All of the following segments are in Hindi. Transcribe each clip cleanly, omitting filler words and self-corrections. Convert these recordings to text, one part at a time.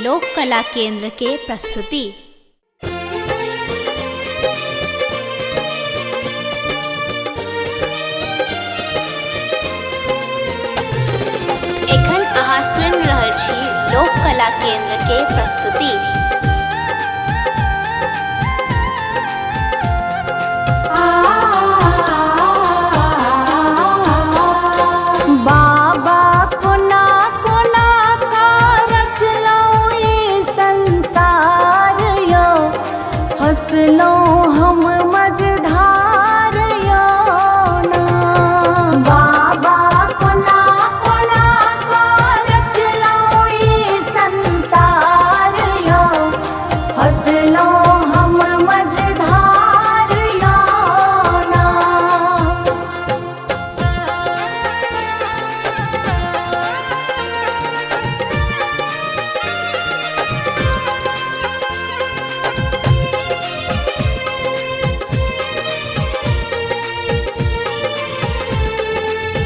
लोक कला केंद्र के प्रस्तुति। एखन अहाँ सुनि रहल छी लोक कला केंद्र के प्रस्तुति। हसलो हम मझधार यो ना, बाबा कोना कोना का रचलो ये संसार यो। हसलो हम मझधार यो ना।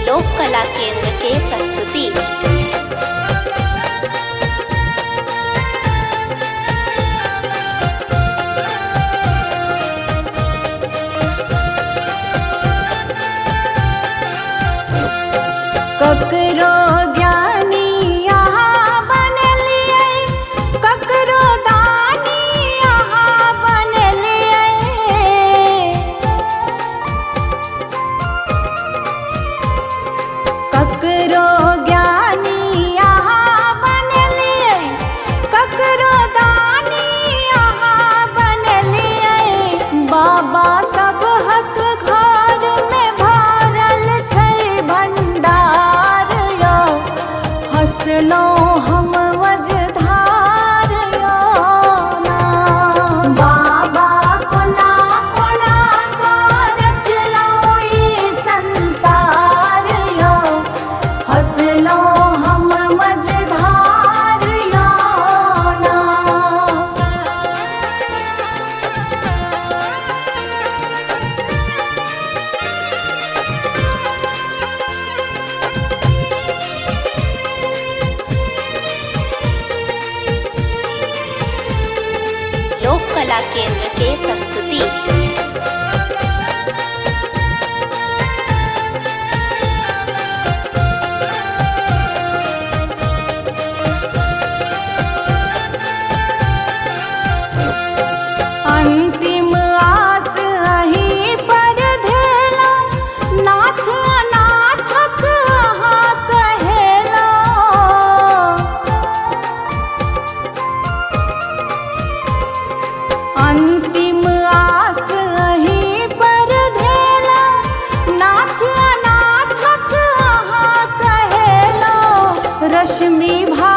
लोक कला केंद्र के प्रस्तुति। ककरो ज्ञानी यहाँ बनलिए, ककरो दानी यहाँ बनलिए। ककरो ज्ञानी यहाँ बनलिए, ककरो दानी यहाँ बनलिए। बाबा सब हक घर में भरल छै भंडार यो। हसलो हम मझधार यो ना, बाबा कोना कोना का रचलो ये संसार यो। हसलो हम मझधार यो ना। लोक कला केंद्र के प्रस्तुति। अंतिम आस अहीं पर धेलो, नाथ अनाथक अहाँ कहेलो। अंतिम आस अहीं पर धेलो, नाथ अनाथक अहाँ कहेलो। रश्मि भा